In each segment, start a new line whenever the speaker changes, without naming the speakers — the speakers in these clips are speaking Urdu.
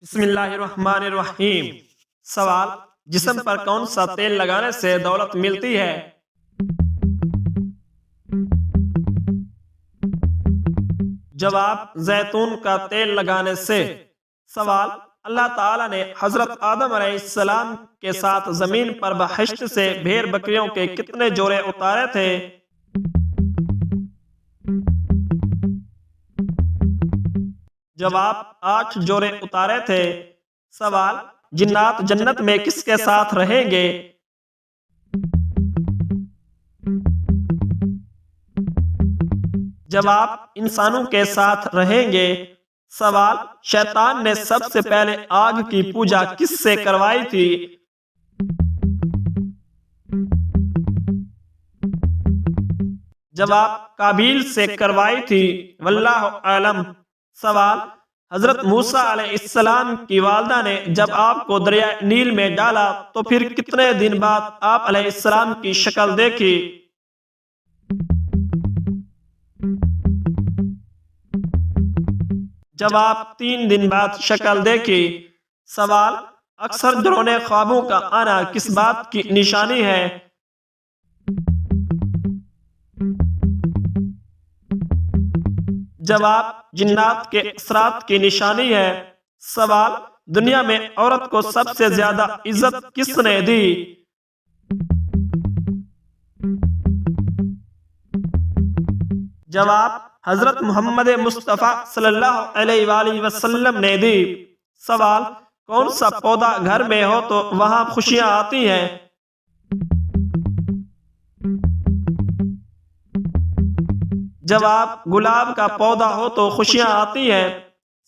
بسم اللہ الرحمن الرحیم۔ سوال: جسم پر کون سا تیل لگانے سے دولت ملتی ہے؟ جواب: زیتون کا تیل لگانے سے۔ سوال: اللہ تعالیٰ نے حضرت آدم علیہ السلام کے ساتھ زمین پر بہشت سے بھیڑ بکریوں کے کتنے جوڑے اتارے تھے؟ جواب: 8 جوڑے اتارے تھے۔ سوال: جنات جنت میں کس کے ساتھ رہیں گے؟ جواب: انسانوں کے ساتھ رہیں گے۔ سوال: شیطان نے سب سے پہلے آگ کی پوجا کس سے کروائی تھی؟ جواب: قابیل سے کروائی تھی۔ واللہ اعلم۔ سوال: حضرت موسیٰ علیہ السلام کی والدہ نے جب آپ کو دریائے نیل میں ڈالا تو پھر کتنے دن بعد آپ علیہ السلام کی شکل دیکھی؟ جواب: 3 دن بعد شکل دیکھی۔ سوال: اکثر ڈراؤنے خوابوں کا آنا کس بات کی نشانی ہے؟ جواب: جنات کے اثرات کی نشانی ہے۔ سوال: دنیا میں عورت کو سب سے زیادہ عزت کس نے دی؟ جواب: حضرت محمد مصطفیٰ صلی اللہ علیہ وآلہ وسلم نے دی۔ سوال: کون سا پودا گھر میں ہو تو وہاں خوشیاں آتی ہیں؟ جواب: گلاب کا پودا ہو تو خوشیاں آتی ہیں۔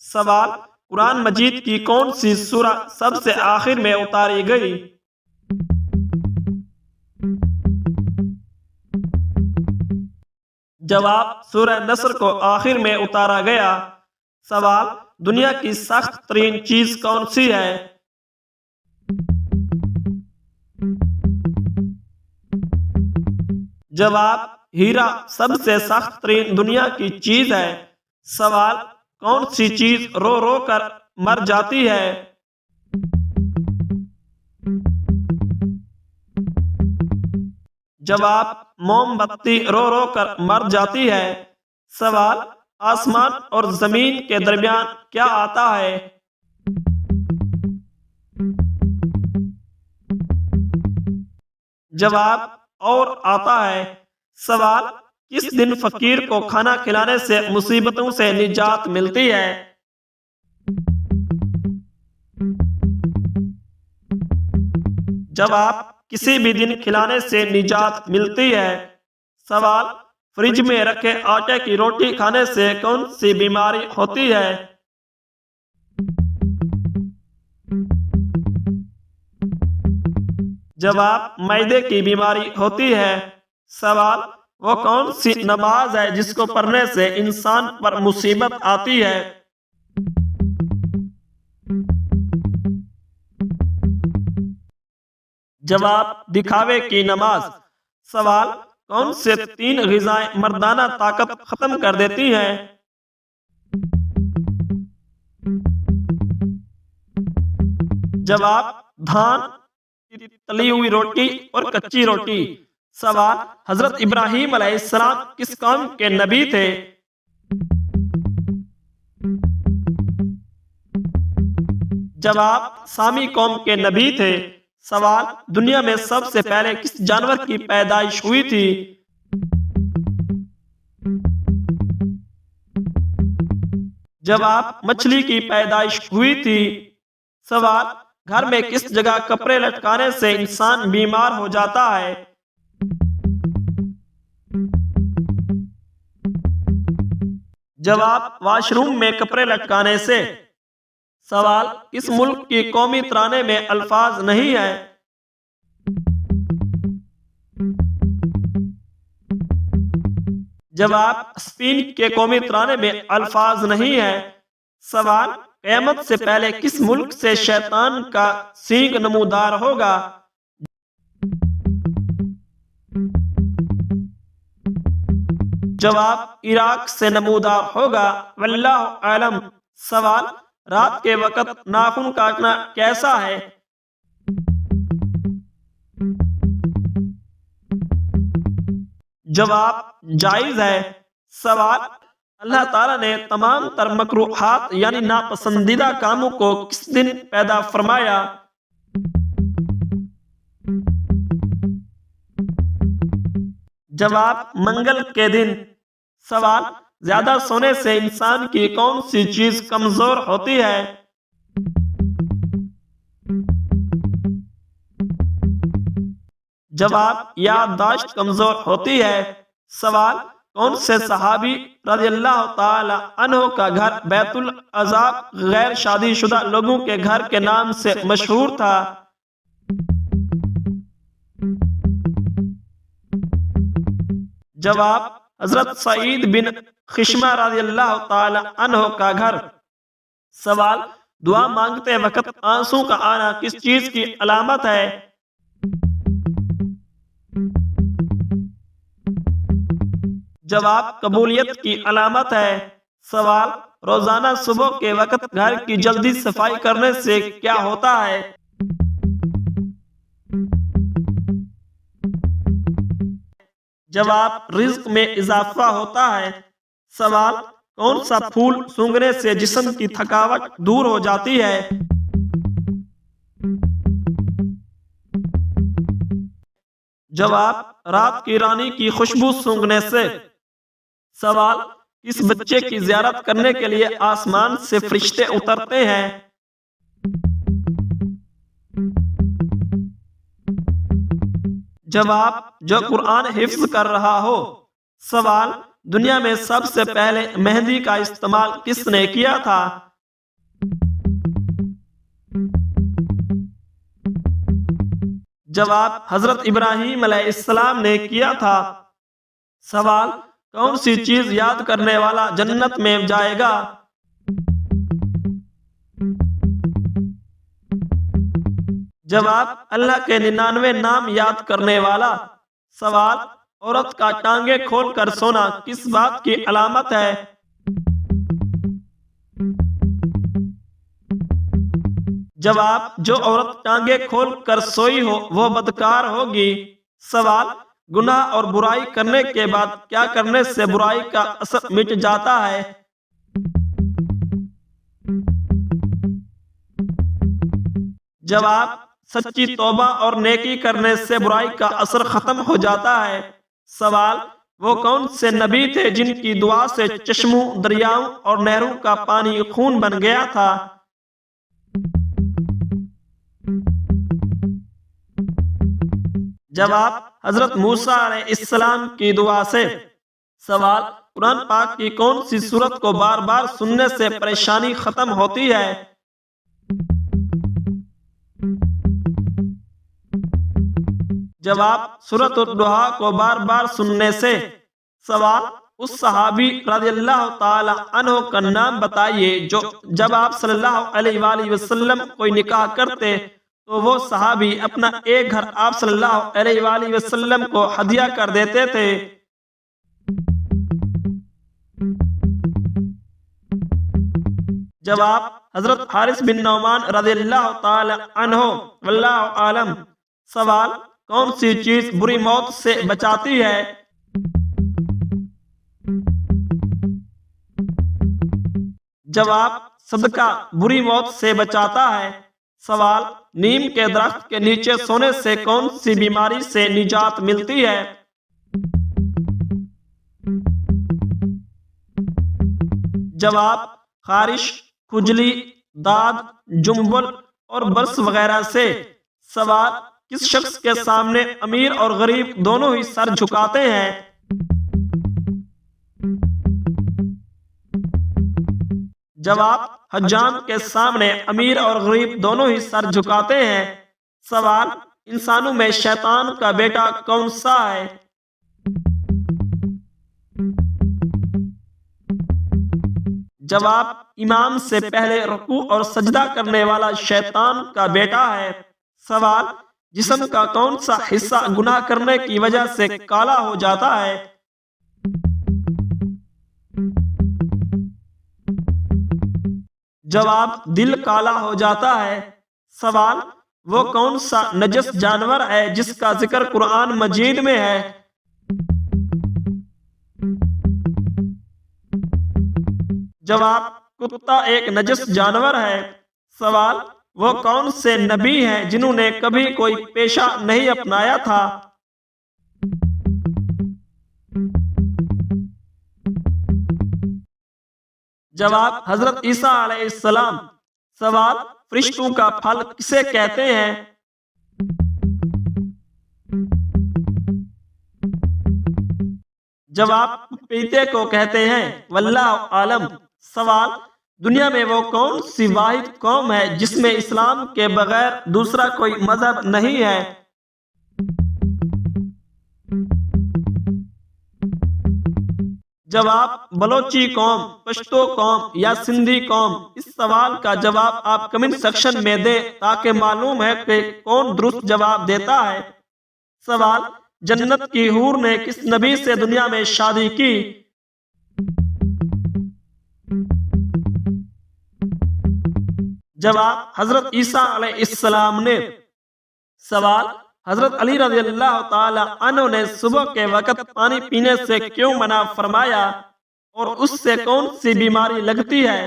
سوال: قرآن مجید کی کون سی سورہ سب سے آخر میں اتاری گئی؟ جواب: سورہ نصر کو آخر میں اتارا گیا۔ سوال: دنیا کی سخت ترین چیز کون سی ہے؟ جواب: ہیرا سب سے سخت ترین دنیا کی چیز ہے۔ سوال: کون سی چیز رو رو کر مر جاتی ہے؟ جواب: موم بتی رو رو کر مر جاتی ہے۔ سوال: آسمان اور زمین کے درمیان کیا آتا ہے؟ جواب: اور آتا ہے۔ سوال: کس دن فقیر کو کھانا کھلانے سے مصیبتوں سے نجات ملتی ہے؟ جواب: کسی بھی دن کھلانے سے نجات ملتی ہے۔ سوال: فریج میں رکھے آٹے کی روٹی کھانے سے کون سی بیماری ہوتی ہے؟ جواب: معدے کی بیماری ہوتی ہے۔ سوال: وہ کون سی نماز ہے جس کو پڑھنے سے انسان پر مصیبت آتی ہے؟ جواب: دکھاوے کی نماز۔ سوال: کون سے 3 غذائیں مردانہ طاقت ختم کر دیتی ہیں؟ جواب: دھان، تلی ہوئی روٹی اور کچی روٹی۔ سوال: حضرت ابراہیم علیہ السلام کس قوم کے نبی تھے؟ جواب: سامی قوم کے نبی تھے۔ سوال: دنیا میں سب سے پہلے کس جانور کی پیدائش ہوئی تھی؟ جواب: مچھلی کی پیدائش ہوئی تھی۔ سوال: گھر میں کس جگہ کپڑے لٹکانے سے انسان بیمار ہو جاتا ہے؟ جواب: واش روم میں کپڑے لٹکانے سے۔ سوال: کس ملک کی قومی ترانے میں الفاظ نہیں ہیں؟ جواب: اسپین کے قومی ترانے میں الفاظ نہیں ہیں۔ سوال: قیامت سے پہلے کس ملک سے شیطان کا سینگ نمودار ہوگا؟ جواب: عراق سے نمودار ہوگا۔ واللہ اعلم۔ سوال: رات کے وقت ناخن کاٹنا کیسا ہے؟ جواب: جائز ہے۔ سوال: اللہ تعالیٰ نے تمام تر مکروہات یعنی ناپسندیدہ کاموں کو کس دن پیدا فرمایا؟ جواب: منگل کے دن۔ سوال: زیادہ سونے سے انسان کی کون سی چیز کمزور ہوتی ہے؟ جواب: یادداشت کمزور ہوتی ہے۔ سوال: کون سے صحابی رضی اللہ تعالی عنہ کا گھر بیت العذاب غیر شادی شدہ لوگوں کے گھر کے نام سے مشہور تھا؟ جواب: حضرت سعید بن خشمہ رضی اللہ تعالی عنہ کا گھر۔ سوال: دعا مانگتے وقت آنسو کا آنا کس چیز کی علامت ہے؟ جواب: قبولیت کی علامت ہے۔ سوال: روزانہ صبح کے وقت گھر کی جلدی صفائی کرنے سے کیا ہوتا ہے؟ جواب: رزق میں اضافہ ہوتا ہے۔ سوال: کون سا پھول سونگھنے سے جسم کی تھکاوٹ دور ہو جاتی ہے؟ جواب: رات کی رانی کی خوشبو سونگھنے سے۔ سوال: کس بچے کی زیارت کرنے کے لیے آسمان سے فرشتے اترتے ہیں؟ جواب: جو قرآن حفظ کر رہا ہو۔ سوال: دنیا میں سب سے پہلے مہندی کا استعمال کس نے کیا تھا؟ جواب: حضرت ابراہیم علیہ السلام نے کیا تھا۔ سوال: کون سی چیز یاد کرنے والا جنت میں جائے گا؟ جواب: اللہ کے 99 نام یاد کرنے والا۔ سوال: عورت کا ٹانگیں کھول کر سونا کس بات کی علامت ہے؟ جواب: جو عورت ٹانگیں کھول کر سوئی ہو وہ بدکار ہوگی۔ سوال: گناہ اور برائی کرنے کے بعد کیا کرنے سے برائی کا اثر مٹ جاتا ہے؟ جواب: سچی توبہ اور نیکی کرنے سے برائی کا اثر ختم ہو جاتا ہے۔ سوال: وہ کون سے نبی تھے جن کی دعا سے چشموں، دریاؤں اور نہروں کا پانی خون بن گیا تھا؟ جواب: حضرت موسیٰ علیہ السلام کی دعا سے۔ سوال: قرآن پاک کی کون سی سورت کو بار بار سننے سے پریشانی ختم ہوتی ہے؟ جواب: سورۃ الضحیٰ کو بار بار سننے سے۔ سوال: اس صحابی رضی اللہ تعالی عنہ کا نام بتائیے جو جب آپ صلی اللہ علیہ وآلہ وسلم کوئی نکاح کرتے تو وہ صحابی اپنا ایک گھر آپ صلی اللہ علیہ وآلہ وسلم کو ہدیہ کر دیتے تھے۔ جواب: حضرت حارث بن نعمان رضی اللہ تعالی عنہ، واللہ عالم۔ سوال: کون سی چیز بری موت سے بچاتی ہے؟ جواب: صدقہ بری موت سے بچاتا ہے۔ سوال: نیم کے درخت کے نیچے سونے سے کون سی بیماری سے نجات ملتی ہے؟ جواب: خارش، کھجلی، داد، جنبل اور برس وغیرہ سے۔ سوال: کس شخص کے سامنے امیر اور غریب دونوں ہی سر جھکاتے ہیں؟ جواب: حجام کے سامنے امیر اور غریب دونوں ہی سر جھکاتے ہیں۔ سوال: انسانوں میں شیطان کا بیٹا کون سا ہے؟ جواب: امام سے پہلے رکوع اور سجدہ کرنے والا شیطان کا بیٹا ہے۔ سوال: جسم کا کون سا حصہ گناہ کرنے کی وجہ سے کالا ہو جاتا ہے؟ جواب: دل کالا ہو جاتا ہے۔ سوال: وہ کون سا نجس جانور ہے جس کا ذکر قرآن مجید میں ہے؟ جواب: کتا ایک نجس جانور ہے۔ سوال: وہ کون سے نبی ہیں جنہوں نے کبھی کوئی پیشہ نہیں اپنایا تھا؟ جواب: حضرت عیسیٰ علیہ السلام۔ سوال: فرشتوں کا پھل کسے کہتے ہیں؟ جواب: پپیتے کو کہتے ہیں، واللہ عالم۔ سوال: دنیا میں وہ کون سی واحد قوم ہے جس میں اسلام کے بغیر دوسرا کوئی مذہب نہیں ہے؟ جواب: بلوچی قوم، پشتو قوم یا سندھی قوم۔ اس سوال کا جواب آپ کمنٹ سیکشن میں دیں تاکہ معلوم ہے کہ کون درست جواب دیتا ہے۔ سوال: جنت کی حور نے کس نبی سے دنیا میں شادی کی؟ جواب: حضرت عیسیٰ علیہ السلام نے۔ سوال: حضرت علی رضی اللہ تعالی عنہ نے صبح کے وقت پانی پینے سے کیوں منع فرمایا اور اس سے کون سی بیماری لگتی ہے؟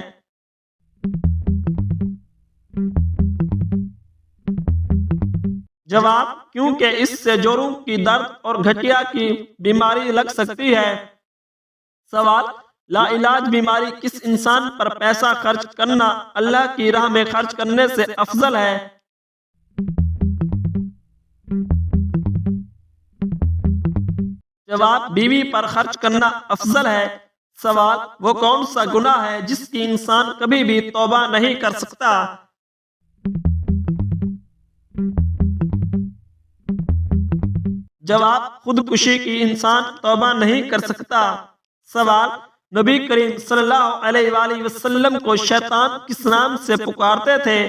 جواب: کیونکہ اس سے جوڑوں کی درد اور گٹھیا کی بیماری لگ سکتی ہے۔ سوال: لا علاج بیماری کس انسان پر پیسہ خرچ کرنا اللہ کی راہ میں خرچ کرنے سے افضل ہے؟ جواب: بیوی پر خرچ کرنا افضل ہے۔ سوال: وہ کون سا گناہ ہے جس کی انسان کبھی بھی توبہ نہیں کر سکتا؟ جواب: خودکشی کی انسان توبہ نہیں کر سکتا۔ سوال: نبی کریم صلی اللہ علیہ وآلہ وسلم کو شیطان کس نام سے پکارتے تھے؟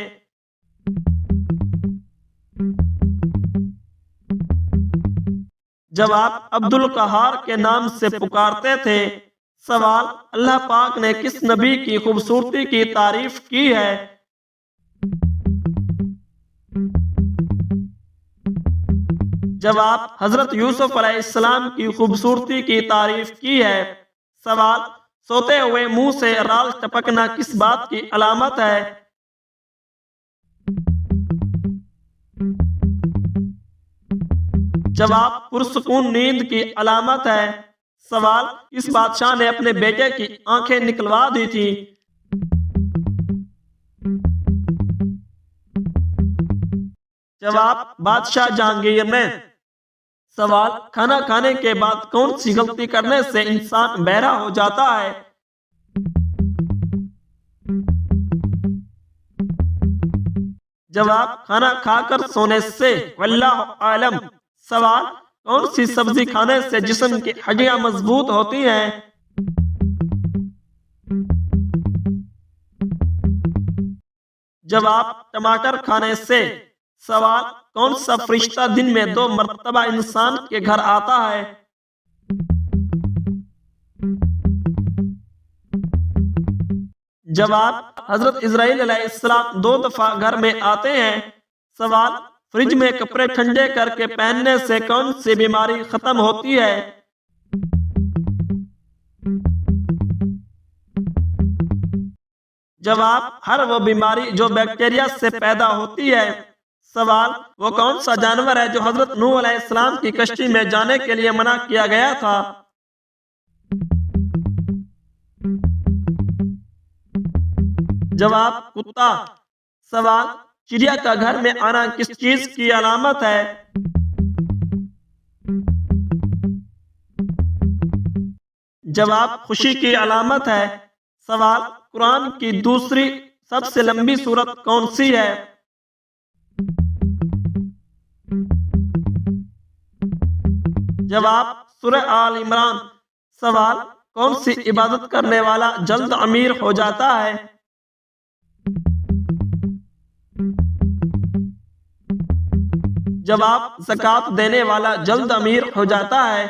جواب: عبد القہار کے نام سے پکارتے تھے۔ سوال: اللہ پاک نے کس نبی کی خوبصورتی کی تعریف کی ہے؟ جواب: حضرت یوسف علیہ السلام کی خوبصورتی کی تعریف کی ہے۔ سوال: سوتے ہوئے منہ سے رال ٹپکنا کس بات کی علامت ہے؟ جواب: پرسکون نیند کی علامت ہے۔ سوال: کس بادشاہ نے اپنے بیٹے کی آنکھیں نکلوا دی تھی؟ جواب: بادشاہ جہانگیر نے۔ سوال: کھانا کھانے کے بعد کون سی غلطی کرنے سے انسان بہرا ہو جاتا ہے؟ جواب: کھانا کھا کر سونے سے، واللہ عالم۔ سوال: کون سی سبزی کھانے سے جسم کی ہڈیاں مضبوط ہوتی ہیں؟ جواب: ٹماٹر کھانے سے۔ سوال: کون سا فرشتہ دن میں 2 مرتبہ انسان کے گھر آتا ہے؟ جواب: حضرت اسرائیل علیہ السلام 2 دفعہ گھر میں آتے ہیں۔ سوال: فریج میں کپڑے ٹھنڈے کر کے پہننے سے کون سی بیماری ختم ہوتی ہے؟ جواب: ہر وہ بیماری جو بیکٹیریا سے پیدا ہوتی ہے۔ سوال: وہ کون سا جانور ہے جو حضرت نوح علیہ السلام کی کشتی میں جانے کے لیے منع کیا گیا تھا؟ جواب: کتا۔ سوال: چڑیا کا گھر میں آنا کس چیز کی علامت ہے؟ جواب: خوشی کی علامت ہے۔ سوال: قرآن کی دوسری سب سے لمبی سورت کون سی ہے؟ جواب: سورہ آل عمران۔ سوال: کون سی عبادت کرنے والا جلد امیر ہو جاتا ہے؟ جواب: زکوٰۃ دینے والا جلد امیر ہو جاتا ہے۔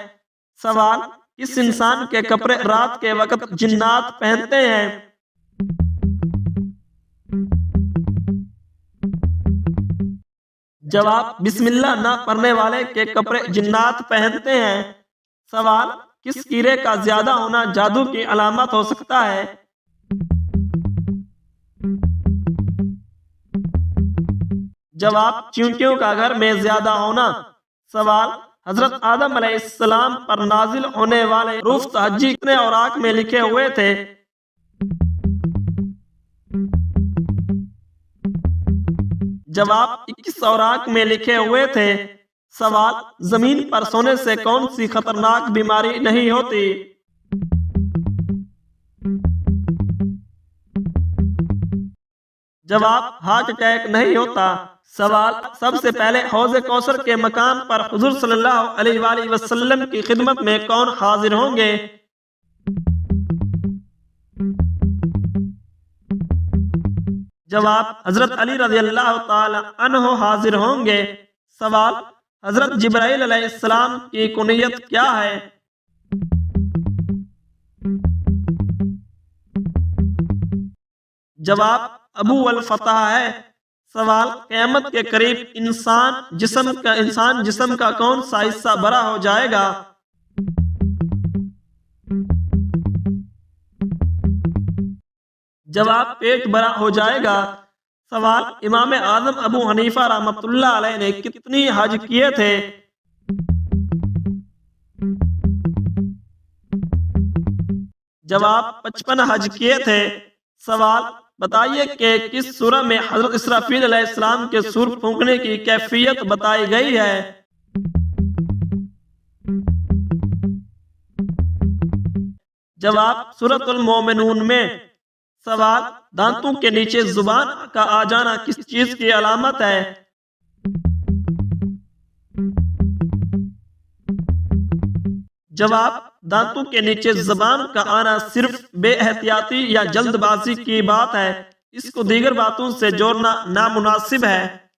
سوال: کس انسان کے کپڑے رات کے وقت جنات پہنتے ہیں؟ جواب: بسم اللہ نہ پڑھنے والے کے کپڑے جنات پہنتے ہیں۔ سوال: کس کیڑے کا زیادہ ہونا جادو کی علامت ہو سکتا ہے؟ جواب: چیونٹیوں کا گھر میں زیادہ ہونا۔ سوال: حضرت آدم علیہ السلام پر نازل ہونے والے حروف تہجی کتنے اوراق میں لکھے ہوئے تھے؟ جواب: 21 اوراق میں لکھے ہوئے تھے۔ سوال: زمین پر سونے سے کون سی خطرناک بیماری نہیں ہوتی؟ جواب: ہارٹ اٹیک نہیں ہوتا۔ سوال: سب سے پہلے حوض کوثر کے مقام پر حضور صلی اللہ علیہ وآلہ وسلم کی خدمت میں کون حاضر ہوں گے؟ جواب: حضرت علی رضی اللہ تعالی عنہ حاضر ہوں گے۔ سوال: حضرت جبرائیل علیہ السلام کی کنیت کیا ہے؟ جواب: ابو الفتح ہے۔ سوال: قیامت کے قریب انسان جسم کا کون سا حصہ بڑا ہو جائے گا؟ جواب: پیٹ بڑا ہو جائے گا۔ سوال: امام اعظم ابو حنیفہ رحمۃ اللہ علیہ نے کتنی حج کیے تھے؟ جواب: 55 حج کیے تھے۔ سوال: بتائیے کہ کس سورہ میں حضرت اسرافیل علیہ السلام کے سور پھونکنے کی کیفیت بتائی گئی ہے؟ جواب: سورۃ المومنون میں۔ سوال: دانتوں کے نیچے زبان کا آ جانا کس چیز کی علامت ہے؟ جواب: دانتوں کے نیچے زبان کا آنا صرف بے احتیاطی یا جلد بازی کی بات ہے، اس کو دیگر باتوں سے جوڑنا نامناسب ہے۔